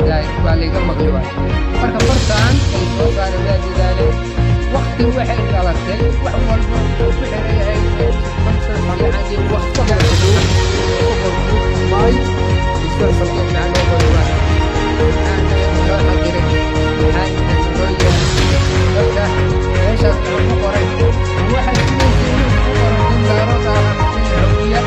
daay waa liga maqli waay marka fartaan ay soo saareen dadaalay waqti waxay dhalatay wax walba ku xireeyay farsan fiican iyo waqti باي يستلزم يعني والله أنا لا أقدر هاي الدنيا بس إيش أسمع قريب واحد يجي يقول دارات على الهوية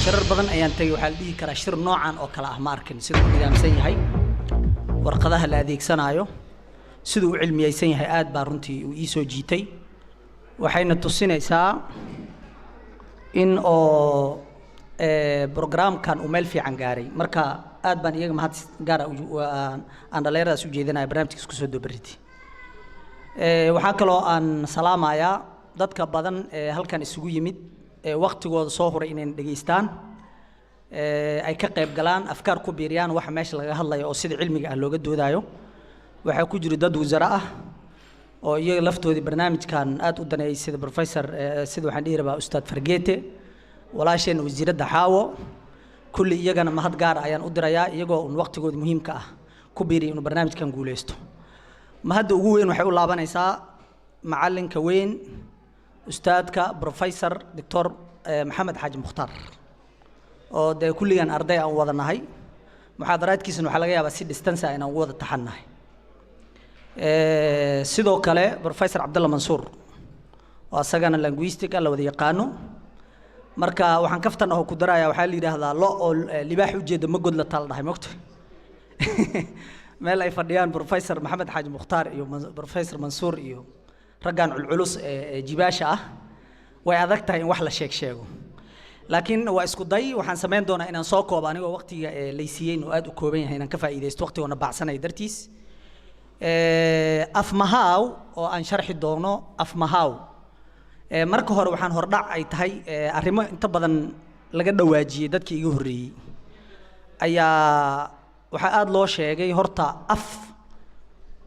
شر بدن أيان تجي وحال دي كرا شر نوعا أو كلا أماركن سيدو إذا مسيء هاي ورقدها الذيك سنايو sidoo cilmiyaysan yahay aad baa runtii uu ii soo jiitay waxayna tusinaysaa in oo programkan uu meel fiican gaaray marka aad baan iyaga mahad gaar ah aan dhalinyaradaas u jeedinayo barnaamijkiisa ku soo dobariti waxaa kaloo aan salaamayaa dadka badan ee halkan isugu yimid ee waqtigooda soo horay inay dhageystaan ay ka qayb galaan afkaar ku biiriyaan waxa meesha laga hadlayo oo sida cilmiga ah looga doodayo waxaa ku jira dad wasara ah oo iyaga laftoodii barnaamijkan aad u daneeyay sida professor sida waxaan dhihi rabaa ustaad Fargeete walaasheen wasiiradda Xaawo kulli iyagana mahad gaar ayaan u dirayaa iyagoo un waqtigooda muhiimka ah ku biiriyay inuu barnaamijkan guuleysto mahadda ugu weyn waxay u laabanaysaa macalinka weyn ustaadka professor Dr. Maxamed Xaaji Mukhtaar oo de kulligan arday aan wadanahay muxaadaraadkiisana waxa laga yaabaa si distance ah inaan wada taxanahay sidoo kale professor Abdullah Mansour oo asagana linguistic la wada yaqaano marka waxaan kaftan oo ku daraya waxa la yiraahdaa lo oo libaax u jeeda ma god la tal dhahay moogto meel ay fadhiyaan professor Maxamed Xaaji Mukhtaar iyo professor Mansour iyo ragaan culculus jibaasha ah way adag tahay in wax la sheego laakiin waa isku day waxaan sameyn doonaa inaan soo koobo anigoo waqtiga leysiyeen oo aad u kooban yahay inaan ka faa'iideysto waqtigoona baacsanay dartiis afmahaw oo aan sharxi doono afmahaw marka hore waxaan hordhac ay tahay arrimo inta badan laga dhawaajiyay dadkii iga horeeyay ayaa waxa aad loo sheegay horta af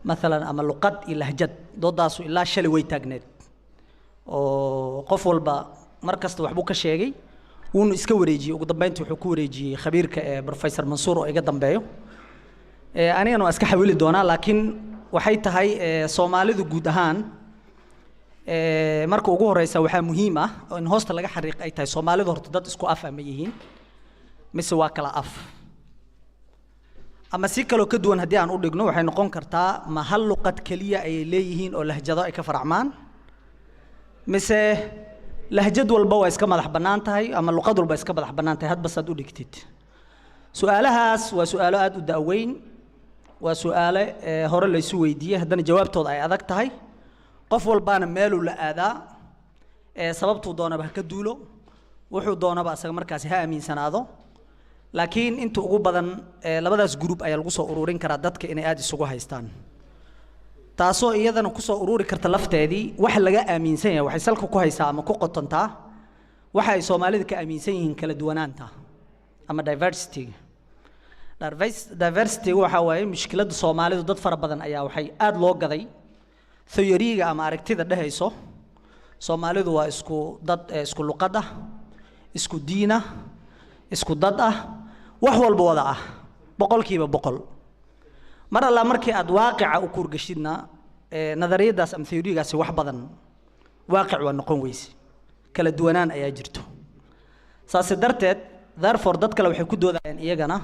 مثلا أما لقد إلى هجد ضداسو إلا شلي ويتاجنت أو قفل با مركز توحبوك شيء ون إسكوريجي وقدام توحكوريجي خبير كبروفيسور منصور وإقدام بيو أنا أسكح حوالي دونا لكن وحيت هاي صومالي ذو جودهان مركو جوه رئيس وحى مهمة إن هوست لقى حريق أي تاي صومالي ذو ارتداد إسكو أف أميهين مسوا كلا أف أما سيكلو كدوان هدي عن أودي جنو وحين نقون كرتا ما هل لقد كلية أي ليهين أو لهجة كفر عمان مسه لهجة والبوا إسكما ذح بنانتهاي أما اللقاد والبوا إسكما ذح بنانتهاي هاد بس أدودي كتير سؤالها وسؤالات الدأوين وسؤال هور اللي يسوي دي هدني جواب توضع أذكتهاي قف والبان ماله لأذا سبب توضعنا بهكدولو وحو ضعنا بأسك مركز ها من سنادو لكن أنتوا أقول بدن لبدأ جروب أي القصة أورورين كردات كإن أدي سوق هايستان تاسو إياذا نقصة أوروري كرتلفت هذه واحد لقى أمين سنة واحد سلكوا كويسة أما كوقتن تا واحد سومالي ذك أمين سنة كلا دوانان تا أما diversity هو حواي مشكلة سومالي ضد فرق بدن أيها وحي أد لوج ذي ثيورية أما أركتي ده هيسو سومالي ذو إسكو ضد إسكو لقدة إسكو دينا إسكو ضد وحول بوضع بقول كيف بقول مرة لا مركي أد واقع أكور جشيدنا نظرية داس أم ثيوري جالس واحد بدن واقع والنقون ويسي كلا دوانان أي أجرته سأصدرت therefore ضد كلا وحكود وذا يعني إيجانا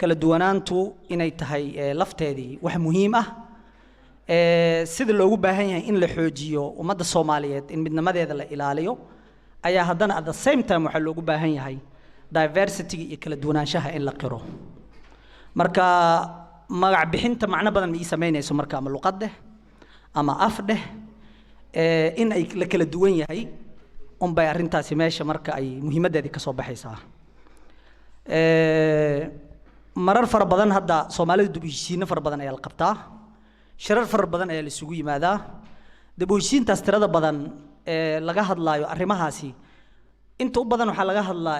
كلا دوانان تو إني تهاي لفت هذه واحد مهمة سيد اللي هو بهاي إن الحوجيو ومدى الصوماليات إن بدنا مدى هذا الإلاليو أي هذانا at the same time وحلو بهاي هاي diversity كلا دوانان شها إن لقيرو مركا ما بحنت معنا بدل ما يسمينه يسمى مركا أما لقده أما أفده إن أي لكلا دوان هاي بيارين تاسي ماشي مركا أي مهمة دي كصوب حيسا مرر فر بدن هذا صومالي دبويسين فر بدن أي القبطة شرر فر بدن أي السوقي ماذا دبويسين تسترد بدن لقاه الله يعرمها سي أنتوا بدن وحلقاه الله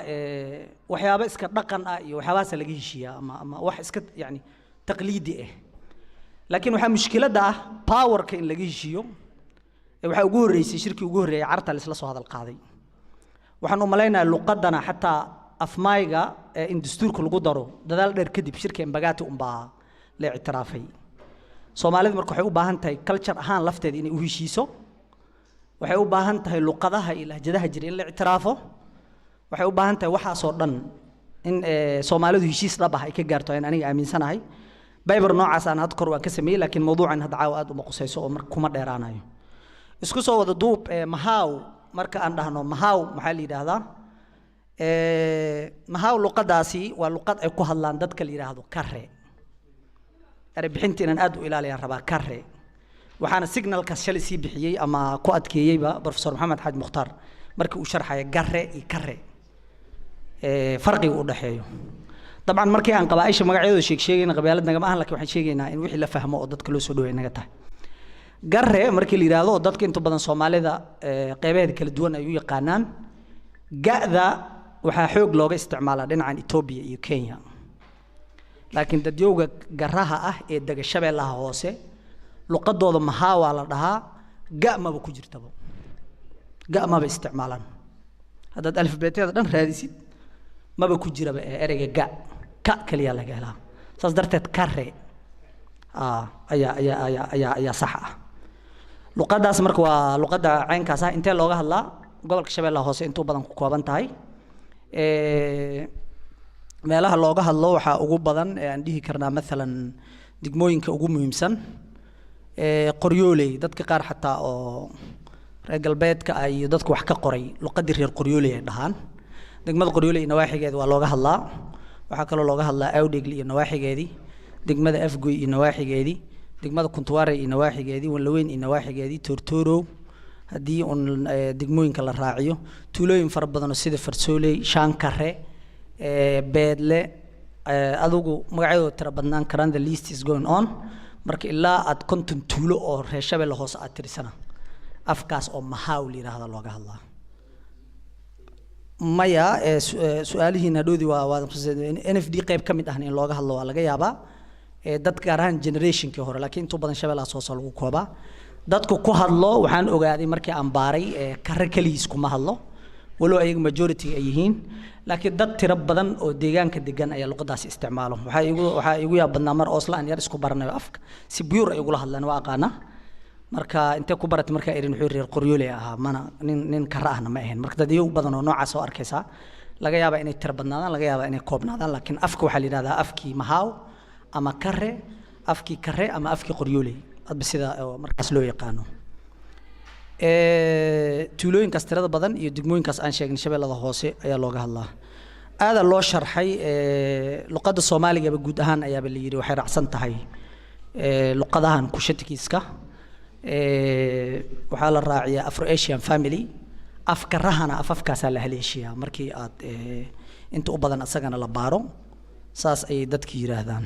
وحيابا إسكت رقن وحواس لقيه شيء أما واحد إسكت يعني تقليدي لكن وح مشكلة ده باور كإن لقيه شيء waxa ugu horeysay shirkii ugu horeeyay carta la isla soo hadal qaaday waxaan u maleynayaa luqadana xataa afmayga in dastuurka lagu daro dadaal dheer kadib shirka Embagati baa la ictiraafay Soomaalidu marka waxay u baahan tahay culture ahaan lafteeda inay u heshiiso waxay u baahan tahay luqadaha iyo lahjadaha jira in la ictiraafo waxay u baahan tahay waxa soo dhan in Soomaalidu heshiis dhab ah ay ka gaarto in aniga aaminsanahay baybar noocaas aan had kor waan ka sameeyay laakiin mawduucan hadda caawa aad uma qusayso oo marka kuma dheeraanayo isku soo wada duub mahaw marka aan dhahno mahaw maxaa la yiraahdaa mahaw luqadaasi waa luqad ay ku hadlaan dadka la yiraahdo karre bixinta inaan aad u ilaaliyaan rabaa karre waxaana signalka shalay sii bixiyay ama ku adkeeyayba professor Maxamed Xaaj Mukhtaar markii uu sharxay garre iyo karre farqiga u dhaxeeyo طبعا markii aan qabaaisha magacyadooda sheegayna qabyaalad naga ma ahan laakiin waxaan sheegaynaa in wixii la fahmo oo dadka loo soo dhaweey naga tahay garre markii la yiraahdo dadka inta badan Soomaalida qaybaheeda kala duwan ay u yaqaanaan gaada waxa xoog looga isticmaalaa dhinacan Ethiopia iyo Kenya laakiin dadyowga garaha ah ee daga shabeellaha hoose luqadooda maxaa waa la dhahaa gaamaba ku jirtaba gaamaba isticmaalaan hadda alfabeetyada dhan raadisid maba ku jiraba ereyga ga ka kaliya laga helaa saas darteed karre ayaa sax ah luqadaas marka waa luqada caynkaas ah intee looga hadlaa gobolka shabeellaha hoose intuu badan ku kooban tahay meelaha looga hadlo waxa ugu badan aan dhihi karnaa maalan degmooyinka ugu muhiimsan qoryooley dadka qaar xataa oo reer galbeedka ay dadku wax ka qoray luqadii reer qoryooley ay dhahaan degmada qoryooley nawaaxigeeda waa looga hadlaa waxa kale looga hadlaa Awdhegle iyo nawaaxigeedii degmada Afgoy iyo nawaaxigeedii degmada Kuntuwaare iyo nawaaxigeedii Wanlaweyn iyo nawaaxigeedii Tortoro hadii on degmooyinka la raaciyo tuulooyin fara badan sida Farsooley Shankare Beedle adugu magacyadooda tira badnaan karaan the list is going on marka ilaa aad konton tuulo oo reer Shabeelle hoose aad tirisana afkaas oo mahaw la yiraahdo looga hadlaa maya su'aalihiina doodi waa NFD qayb kamid ah in looga hadlo waa laga yaabaa dad gaar ahaan generationkii hore laakiin inta badan Shabeellaha soo lagu koobaa dadku ku hadlo waxaan ogaaday markii aan baaray karre kaliis kuma hadlo walo ay majority ay yihiin laakiin dad tira badan oo deegaanka degan ayaa luqadaas isticmaalo waxa igu yaab badnaa mar Oslo aan yar isku baranayo afka si buyur ay ugu hadlaan waa aqaana marka inta ku barat marka irin wuxuu reer qoryooley ah mana nin karra ahna ma ahayn marka dad iyagu badan oo noocaas oo arkaysa laga yaabaa inay tira badnaadaan laga yaabaa inay koobnaadaan laakiin afka waxa la yiraahdaa afkii mahaw ama karre afkii karre ama afkii qoryooley adba sida markaas loo yaqaano tuulooyinkaas tirada badan iyo degmooyinkaas aan sheegnay Shabeellada hoose ayaa looga hadlaa aada loo sharxay luqadda Soomaaliga guud ahaan ayaaba la yiri waxay raacsan tahay luqadahan ku shatikiiska waxa la raaciyaa Afro-Asian family afkarahana afafkaas la haleeshiyaa markii aad inta u badan asagana la baaro saas ay dadku yiraahdaan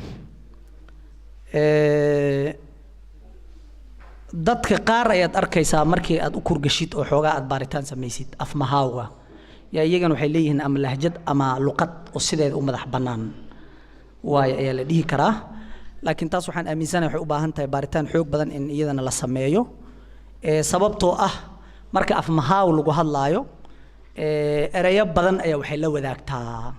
dadka qaar ayaad arkaysaa markii aad u kurgashid oo xoogaa aad baaritaan samaysid af mahawga yaa iyagana waxay leeyihiin ama lahjad ama luqad oo sideeda u madax bannaan waay ayaa la dhihi karaa laakiin taas waxaan aaminsanahay waxay u baahan tahay baaritaan xoog badan in iyadana la sameeyo sababtoo ah marka af mahaw lagu hadlaayo erayo badan ayaa waxay la wadaagtaa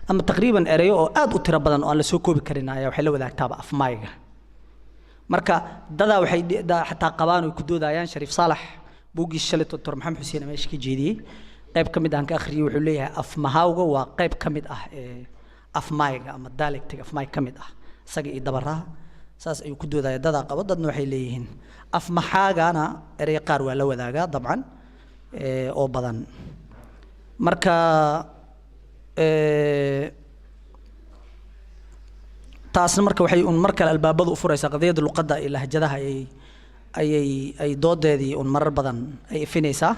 ama taqriiban erayo oo aad u tiro badan oo aan la soo koobi karin ayaa waxay la wadaagtaaba af mayga marka dada waxay xataa qabaan oo ku doodayaan Shariif Saalax buugii shalay Dr. Maxamed Xuseen meesha ka jeediyay qayb kamid ah ka akhriyay wuxuu leeyahay af mahawga waa qayb kamid ah af mayga ama dialectic af may kamid ah isaga iyo dabaraha saas ayuu ku doodaya dada qabo dadna waxay leeyihiin af maxaagana eray qaar waa la wadaagaa dabcan oo badan marka taasna marka waxay marka albaabadu u furaysaa qadiyada luqadda iyo lahjadaha ay doodeedii marar badan ay ifinaysaa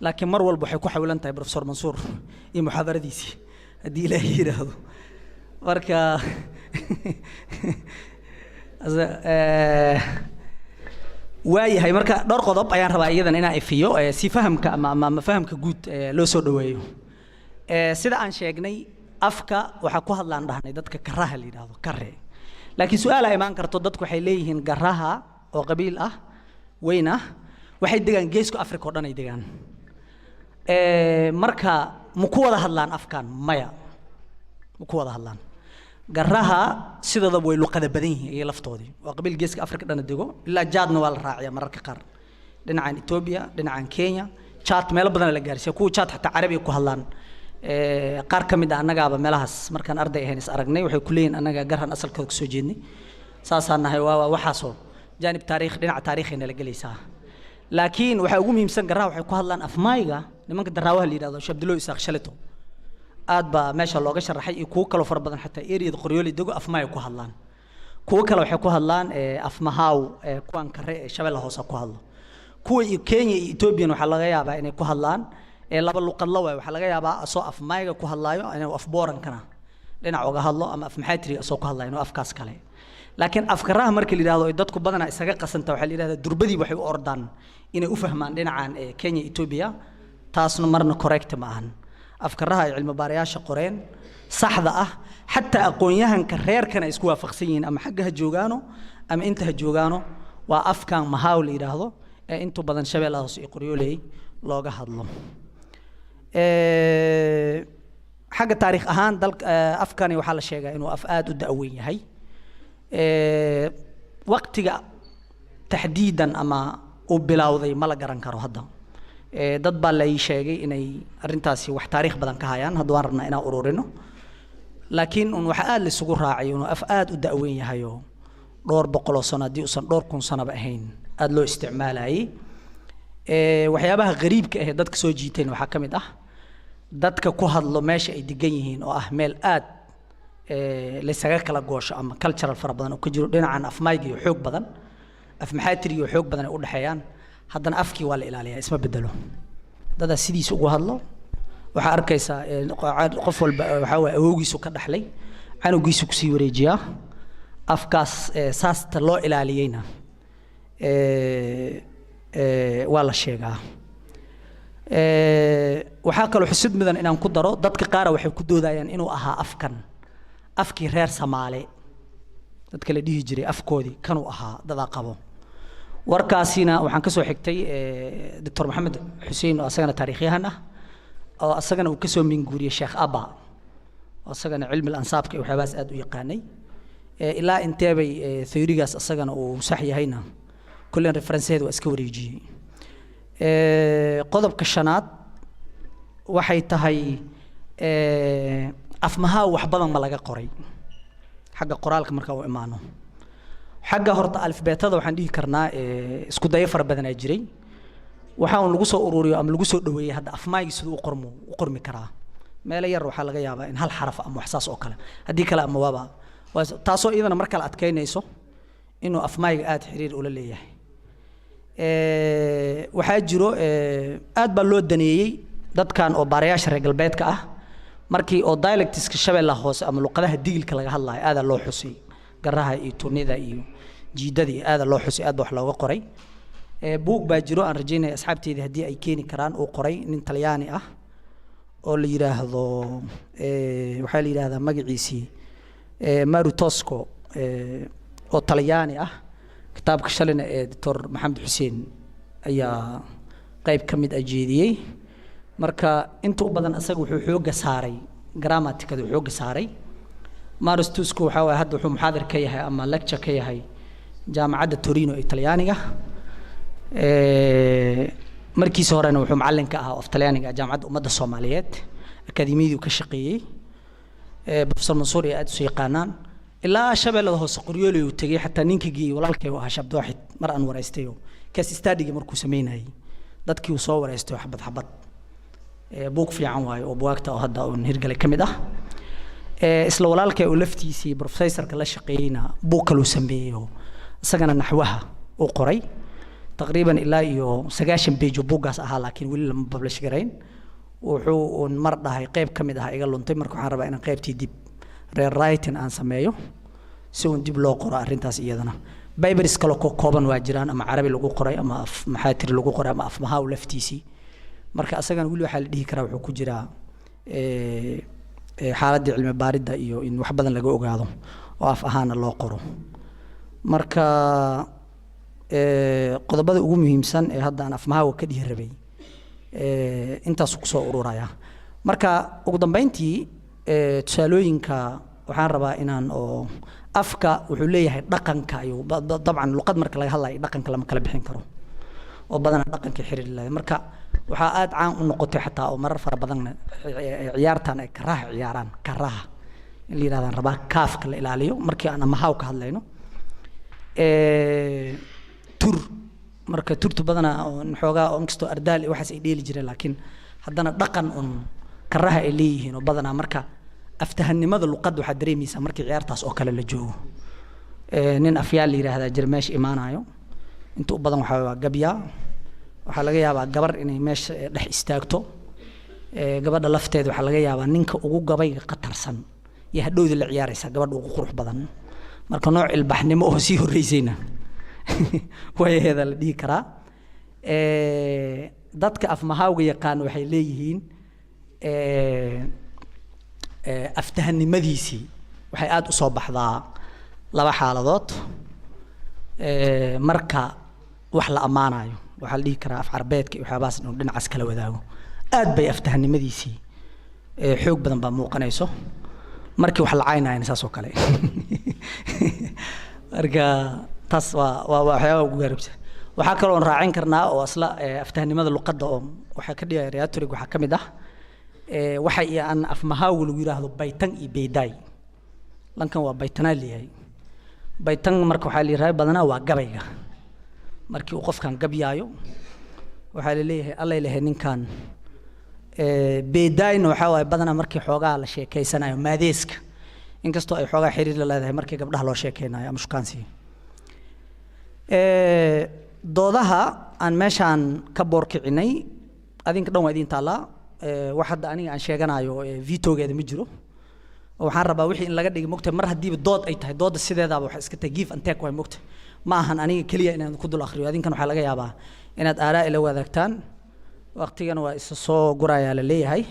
laakiin mar walba waxay ku xawilan tahay Professor Mansour iyo muxaadaradiisii haddii ilaahay yiraahdo marka waayahay marka dhowr qodob ayaan rabaa iyadan inaan ifiyo si fahamka ama fahamka guud loo soo dhaweeyo sida aan sheegnay afka waxa ku hadlaan dhahnay dadka karaha la yiraahdo karre laakiin su'aal ay imaan karto dadku waxay leeyihiin garaha oo qabiil ah weyn ah waxay degaan geeska Afrika oo dhan ay degaan marka ma ku wada hadlaan afkaan maya ma ku wada hadlaan garaha sidooda way luqada badan yihiin iyo laftoodii waa qabiil geeska Afrika dhan dego ilaa jaadna waa la raaciyaa mararka qaar dhinacan Ethiopia dhinacan Kenya jaad meel badan la gaarsiyo kuwa jaad xataa Carabi ku hadlaan qaar kamid ah annagaaba meelahaas markaan arday ahayn is aragnay waxay ku leeyeen annaga garhan asalkooda ka soo jeednay saasaan nahay waa waxaasoo janib taariikh dhinaca taariikhina la galaysaa laakiin waxa ugu muhiimsan garaha waxay ku hadlaan afmayga nimanka daraawaha la yiraahdo Shabdilo Isaaq Shalito aad ba meesha looga sharaxay iyo kuwa kale far badan xataa eeriyada qoryooli dego afmay ku hadlaan kuwa kale waxay ku hadlaan afmahaaw kuwan kare Shabeelle hoose ku hadlo kuwa Kenya iyo Ethiopia waxa laga yaabaa inay ku hadlaan laba luqad la way waxa laga yaabaa soo afmayga ku hadlaayo inuu af booran kana dhinac uga hadlo ama af maxaatiri soo ku hadlaayo inuu afkaas kale laakiin afkaraha markii la yiraahdo dadku badana isaga qasanta waxa la yiraahdaa durbadii waxay u ordaan inay u fahmaan dhinacan Kenya Ethiopia taasna marna correct ma ahan afkaraha ay cilmi baarayaasha qoreen saxda ah hatta aqoonyahanka reerkana isku waafaqsan yihiin ama xagga joogaano ama inta joogaano waa afkan mahaaw la yiraahdo inta badan Shabeellaha hoose iyo qoryooley looga hadlo xagga taariikh ahaan dalka afkani waxa la sheegaa inuu af aad u daaweyn yahay waqtiga taxdiidan ama u bilowday ma la garan karo hadda dad baa la sheegay inay arintaasi wax taariikh badan ka hayaan hadda waan rabnaa inaan ururino laakiin waxa aad la isugu raacay inuu af aad u daaweyn yahay oo dhowr boqol sano hadii uusan dhowr kun sano ba ahayn aad loo isticmaalayay waxyaabaha qariibka ah dadka soo jiiteen waxa kamid ah dadka ku hadlo meesha ay degan yihiin oo ah meel aad la isaga kala goosho ama cultural fara badan oo ka jiro dhinacan afmayga iyo xoog badan af maxaatiri iyo xoog badan ay u dhaxayaan haddana afkii waa la ilaaliyaa isma bedelo dada sidiisa ugu hadlo waxa arkaysaa qof walba waxa way awoogiisu ka dhaxlay canugiisu ku sii wareejiyaa afkaas saasta loo ilaaliyayna waa la sheegaa waxa kale xusid midan inaan ku daro dadka qaar waxay ku doodayaan inuu ahaa afkii reer Soomaali dadka la dhihi jiray afkoodii kanuu ahaa dada qabo warkaasina waxaan ka soo xigtay Dr. Maxamed Xuseen oo asagana taariikhyahan ah oo asagana uu ka soo minguuriyay Sheekh Abba oo asagana cilmi ansaabka iyo waxaas aad u yaqaanay ilaa intee bay theory-gaas asagana uu sax yahayna kulleen referenceedu waa iska wareejiyay qodobka shanaad waxay tahay afmaha wax badan ma laga qoray xagga qoraalka marka uu imaano xagga horta alfabeetada waxaan dhihi karnaa isku day far badan ay jiray waxa uu lagu soo ururiyo ama lagu soo dhaweeyay hadda afmayga sidoo u qormi karaa meel yar waxa laga yaabaa in hal xaraf ama wax saas oo kale hadii kale ama waba taasoo iyadana marka la adkeynayso inuu afmayga aad xiriir ula leeyahay waxaa jiro aad baa loo daneeyay dadkan oo baarayaasha reer galbeedka ah markii oo dialectiska Shabeellaha hoose ama luqadaha digilka laga hadlayo aad loo xusay garaha iyo tunida iyo jiidadii aad loo xusay aad wax looga qoray buug baa jiro aan rajeynay asxaabteedii hadii ay keeni karaan oo qoray nin Talyaani ah oo la yiraahdo waxa la yiraahdaa magaciisi Maru Tosco oo Talyaani ah kitaabka shalina Dr. Maxamed Xuseen ayaa qayb kamid ah jeediyay marka inta u badan asaga wuxuu xooga saaray grammaticada xooga saaray Maru Tosco waxa uu hadda wuxuu muxaadir ka yahay ama lecture ka yahay jaamacadda Torino ee Talyaaniga markiisa horena wuxuu macalin ka ahaa of Talyaaniga jaamacadda ummadda Soomaaliyeed akademiyadu ka shaqeeyay Professor Mansour aad u yaqaanaan ilaa Shabeellaha hoose qoryoolay uu tagay xataa ninkii walaalkay oo ah Shabd Waaxid mar aan wareystayo kaas study markuu sameynayay dadkii uu soo wareystay xabad buug fiican waayo oo buugta oo hadda uu hirgalay kamid ah isla walaalkay oo laftiisii professorka la shaqeeyna buug kale uu sameeyo isagana naxwaha uu qoray taqriiban ilaa iyo 9 page buugaas ahaa laakiin wali lama publish gareyn wuxuu mar dhahay qayb kamid ah iga luntay marka waxaan rabaa inaan qaybtii dib rewriting aan sameeyo si uu dib loo qoro arintaas iyadana bibles kale ko kooban waa jiraan ama Carabi lagu qoray ama af maxaatiri lagu qoray ama af mahaa laftiisi marka asagana wali waxa la dhihi karaa wuxuu ku jiraa xaaladda cilmi baarida iyo in wax badan laga ogaado oo af ahaan loo qoro marka qodobada ugu muhiimsan ee hadda aan afmahaaga ka dhihi rabay intaas ku soo ururaya marka ugu dambeyntii tusaalooyinka waxaan rabaa inaan oo afka wuxuu leeyahay dhaqanka ayuu dabcan luqad marka laga hadlayo dhaqanka lama kala bixin karo oo badan dhaqanka xiriir leh marka waxa aad caan u noqotay xataa oo marar fara badan ciyaartan ay karaha ciyaaraan karaha in la yiraahdo rabaa kaafka la ilaaliyo markii aan amahaw ka hadlayno tur marka turtu badana oo xoogaa oo inkasto ardaal waxaas ay dheeli jireen laakiin haddana dhaqan un karaha ay leeyihiin oo badana marka aftahannimada luqadda waxaa dareemaysaa markii ciyaartaas oo kale la joogo nin afyaal la yiraahdaa jir meesha imaanayo inta u badan waxaa gabya waxaa laga yaabaa gabar inay meesha dhex istaagto gabadha lafteeda waxaa laga yaabaa ninka ugu gabayga qatarsan iyo hadhowda la ciyaaraysa gabadha ugu qurux badan marka nooc ilbaxnimo oo sii horeysayna wayeeda la dhihi karaa dadka afmahawga yaqaan waxay leeyihiin aftahannimadiisii waxay aad u soo baxdaa laba xaaladood marka wax la amaanayo waxaa la dhihi karaa af carbeedka iyo waxyaabahaas inuu dhinacaas kala wadaago aad bay aftahannimadiisii xoog badan baa muuqanayso markii wax la caynayna saas oo kale marka taas waa waxyaaba ugu gaaribta waxaa kaloo raacin karnaa oo asla aftahannimada luqadda oo waxaa ka dhigaya rhetoric waxaa ka mid ah waxa aan afmahaagu lagu yiraahdo baytan iyo beeday lankan waa baytanaa leeyahay baytan marka waxaa la yiraahdaa badanaa waa gabayga markii uu qofkan gabyaayo waxaa la leeyahay alla ilaahay ninkan beedayna waxaa waay badanaa markii xoogaa la sheekeysanayo maadeeska inkastoo ay xoogaa xiriir la leedahay markii gabdhaha loo sheekeynayo ama shukaansiga doodaha aan meeshaan ka boorkicinay adinka dhan waa idin taallaa wax hadda aniga aan sheeganayo vitogeeda ma jiro waxaan rabaa wixii in laga dhigay mogta mar hadiiba dood ay tahay dooda sideedaaba waxa iska tahay give and take way mogta ma ahan aniga kaliya inaan ku dul akhriyo adinkan waxa laga yaabaa inaad aaraa ila wadaagtaan waqtigan waa isa soo guraya la leeyahay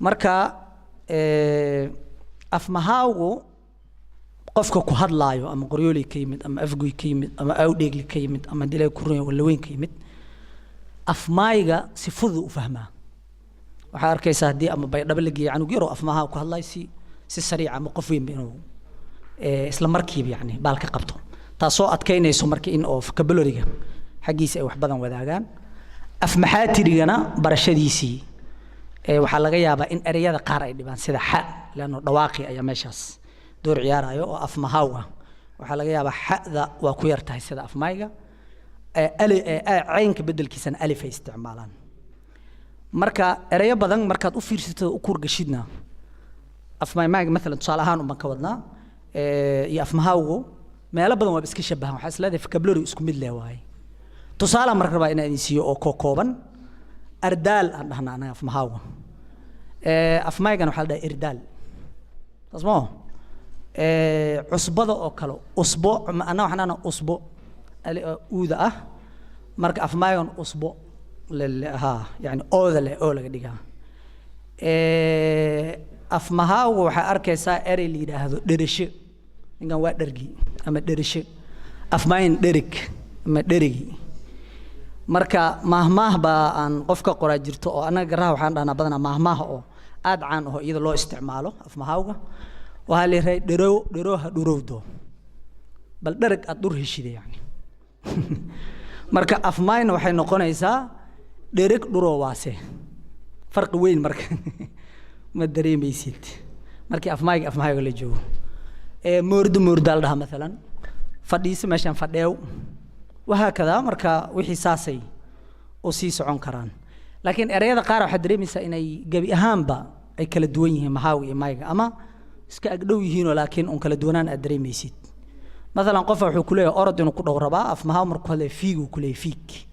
marka afmahaagu qofka ku hadlaayo ama qoryooley ka yimid ama afgoy ka yimid ama awdheegli ka yimid ama dilay ku runyo wala weyn ka yimid afmaayga si fudud u fahmaa waxaa arkaysaa haddii ama baydhabo la geeyo canug yaroo afmahaa ku hadlay si sariica ama qof weyn inuu isla markiiba yani baal ka qabto taasoo adkaynayso marka in oo vocabulary-ga xaggiisa ay wax badan wadaagaan afmaxaatirigana barashadiisii waxaa laga yaabaa in ereyada qaar ay dhibaan sida xa laano dhawaaqi ayaa meeshaas door ciyaarayo oo afmahaaw ah waxaa laga yaabaa xada waa ku yar tahay sida afmaayga caynka bedelkiisana alif ay isticmaalaan marka ereyo badan markaad u fiirsato u kurgashidna afmaayga mesela tusaale ahaan un baan ka wadnaa iyo afmahawgu meelo badan waa iska shabahan waxaa isleedahay vocabulary isku mid leh waaye tusaale marka rabaa inaan idin siiyo oo kooban ardaal aan dhahnaa anaga afmahawga afmaygana waxaa la dhahaa irdaal taas moo cusbada oo kale usbo anna waxaan dhahnaa usbo uuda ah marka afmaygan usbo ها يعني أوذل أولا قديها أفمها وحأركيسا أري اللي هذا درش إنك واد درجي أما درش أفماين درك أما درجي مركا مهما با أن قفك قراجرتو أنا جراه وحنا أنا بدنا مهما هو أدعان هو إذا لو استعماله أفمها وهالي هي درو دو بل درك أدور هالشيء يعني مركا أفماين وحين نقولنا درك درو واسه فرق وين مركا ما دري ميسيت مركا أفماي ولا جو مردال ده مثلا فديس ماشان فديو وهكذا مركا وحي ساسي وسيس عن كران لكن أريد قارة حدري مسا إني جبي أهم با أي كلا دوينه محاوي مايجا أما إسك أقدويهين ولكن أن كلا دونان أدري ميسيت مثلا قفا حكولي أرد إنه كل غرباء أفمها مركا له فيك وكله فيك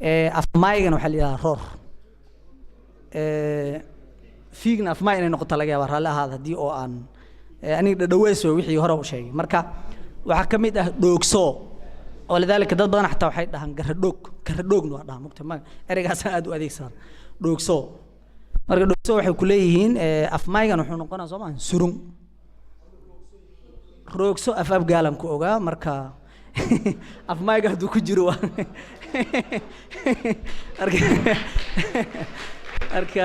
أفمايجا وحليها رور فيكنا أفمايجا نقطة لقيا ورا هذا دي أو أن أنا دويس وحي هرب شيء مركا وحكمت دوكسو ولذلك دad badan xataa waxay dhahan garadhoog noo dhahan mugtama ereygaas aad u adeegsan dhoogso marka dhoogso waxay ku leeyihiin afmaygan wuxuu noqonaa Soomaan surun roogso afab gaalan ku ogaa marka afmayga hadduu ku jiro waa marka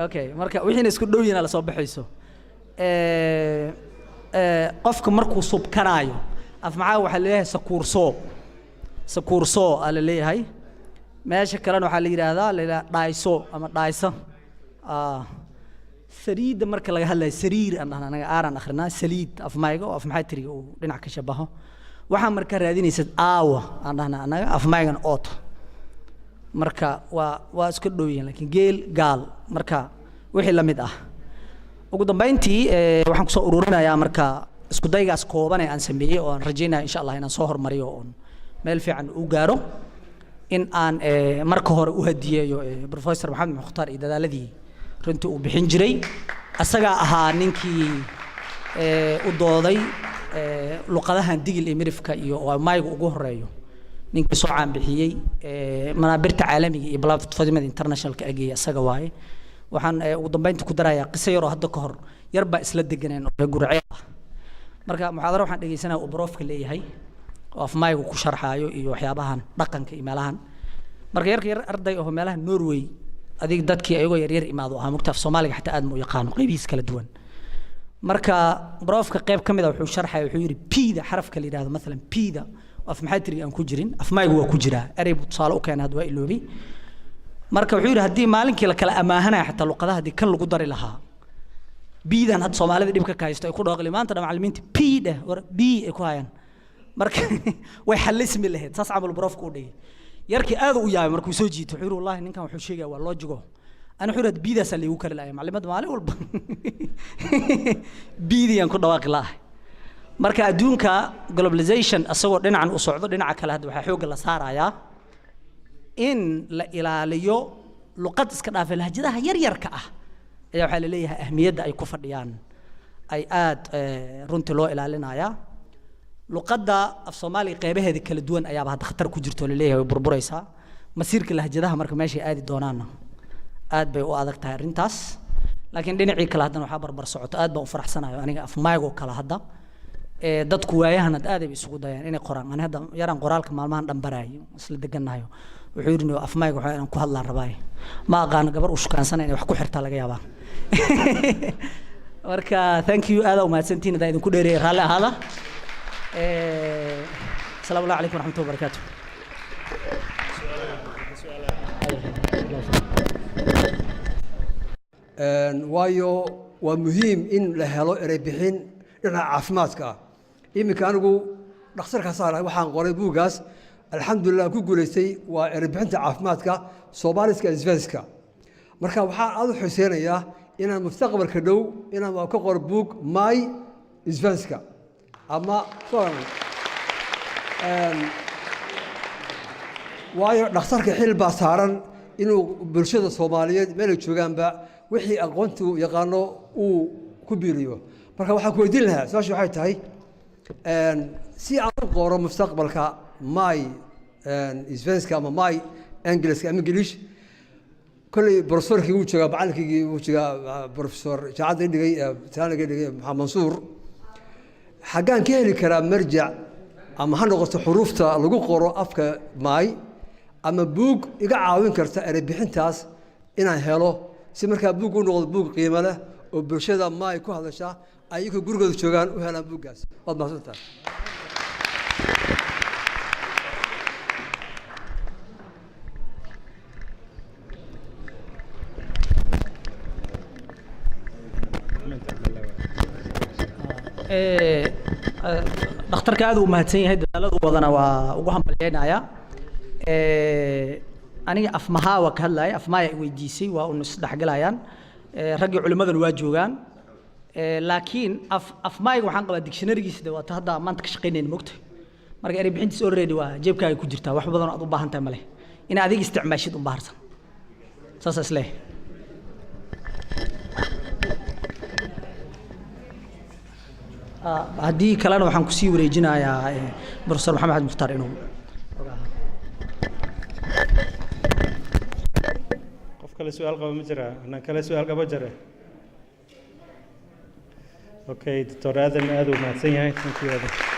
okay marka wixiina isku dhow yihiin la soo baxayso qofka markuu subkanaayo af maxaa waxa leeyahay sakuurso ala leeyahay meesha kalena waxa la yiraahdaa dhaayso ama dhaayso sariida marka laga hadlayo sariir aan anaga aaran akhrinaa saliid af mayga oo af maxay tiriga uu dhinac ka shabaho waxa marka raadinaysid aawa aan anaga af maygan oot marka waa isku dhow yihiin laakiin geel gaal marka wixii la mid ah ugu dambeyntii waxaan ku soo ururinayaa marka isku daygaas kooban ee aan sameeyay oo aan rajaynayo insha Allah inaan soo hormariyo oo meel fiican u gaaro in aan marka hore u hadiyeeyo professor Maxamed Mukhtaar iyo dadaaladii runtii uu bixin jiray asaga ahaa ninkii u dooday luqadahan digil iyo mirifka iyo maygu ugu horeeyo ninkii soo caan bixiyay manaabirta caalamiga iyo platformada internationalka ageey asaga waaye waxaan ugu dambeyntii ku darayaa qiso yar oo hadda ka hor yar baa isla deganeen oo gurceel ah marka muxaadaro waxaan dhageysanayaa oo profka leeyahay oo af maygu ku sharxaayo iyo waxyaabahan dhaqanka iyo meelahan marka yar arday oo meelaha Norway adig dadkii ayagoo yar imaado aha mugtaaf Soomaaliga xataa aad ma u yaqaan qaybiis kala duwan marka profka qayb kamid ah wuxuu sharxay wuxuu yiri pida xarafka la yiraahdo mesela pida af maxay tiri aan ku jirin af maygu waa ku jira erey tusaale u keenay waa iloobi marka wuxuu yiri hadii maalinkii la kala amaahanay xataa luqadaha hadii kan lagu dari lahaa biidan had Soomaalida dhibka ka haysto ay ku dhaqli maanta macallimiinta pida war bi ay ku hayaan marka way xalismi lahayd saas amal profka u dhigay yarkii aad u yaabay markuu soo jiito wuxuu wallahi ninkan wuxuu sheegay waa loojigo ana xurad biidaas la igu kala laayay macallimada maalin walba biidiyaan ku dhawaaqi lahay marka adduunka globalization asagoo dhinacan u socdo dhinaca kale hadda waxa xoog la saarayaa in la ilaaliyo luqad iska dhaafay lahjadaha yar-yarka ah ayaa waxa la leeyahay ahmiyadda ay ku fadhiyaan ay aad runtii loo ilaalinayaa luqadda af Soomaaliga qaybaheeda kala duwan ayaaba hadda khatar ku jirto la leeyahay burburaysa masiirka lahjadaha marka meesha aadi doonaan aad bay u adag tahay arintaas laakiin dhinacii kale hadana waxa barbar socoto aad baan u faraxsanahay aniga af maygo kala hadda dadku waayahan aad ay isugu dayaan inay qoraan aan hadda yaraan qoraalka maalmahan dhanbaraayo isla deganayo wuxuu yiri af maygo waxa aan ku hadlaan rabaay ma aqaan gabar u shukaansan inay wax ku xirtaa laga yaabaa marka thank you aad u mahadsantiin idin ku dheereeyay raali ahaada السلام عليكم ورحمة الله وبركاته. waayo waa muhiim in la helo erey bixin dhinaca caafimaadka iminka anigu dhakhtarka saaray waxaan qoray buugaas alxamdulillah ku guuleystay waa erey bixinta caafimaadka Soomaaliska isfahanska marka waxaan aad u xuseenayaa inaan mustaqbalka dhow inaan ka qoro buug my isfahanska ama waayo dhakhtarka xil baa saaran inuu bulshada Soomaaliyeed meel ay joogaanba wixii aqoontu yaqaano uu ku biiriyo marka waxaan ku weydiin lahaa su'aashu waxay tahay si aan u qoro mustaqbalka my isfahanska ama my English ama English kulli professorkii uu joogaa macallinkii uu joogaa professor jaacad dhigay taaniga dhigay Maxamed Mansuur xagaan ka heli karaa marjac ama ha noqoto xuruufta lagu qoro afka my ama buug iga caawin karta erey bixintaas inaan helo si markaa buug u noqdo buug qiimo leh oo bulshada my ku hadasha ayagoo gurigooda joogaan u helaan buuggaas waad mahadsantahay dhakhtarka aad u mahadsan yahay dadaaladu wadana waa ugu hambalyeynaya aniga afmaha ka hadlay afmaha ay weydiisay waa uu isdhaxgalayaan ragii culimadan waa joogaan laakiin afmaayga waxaan qabaa dictionary-giisa waa ta hadda maanta ka shaqeynayna mogtay marka erey bixintiisa already waa jeebkaaga ku jirtaa wax badan oo aad u baahan tahay male in adiga isticmaashid u baahsan saas islee haddii kalena waxaan kusii wareejinayaa professor maxamed mukhtaar inuu qof kale su'aal qaba ma jira anaan kale su'aal qaba jira Okay, Dr. Aadan aad u mahadsan yahay. Thank you, Aadan.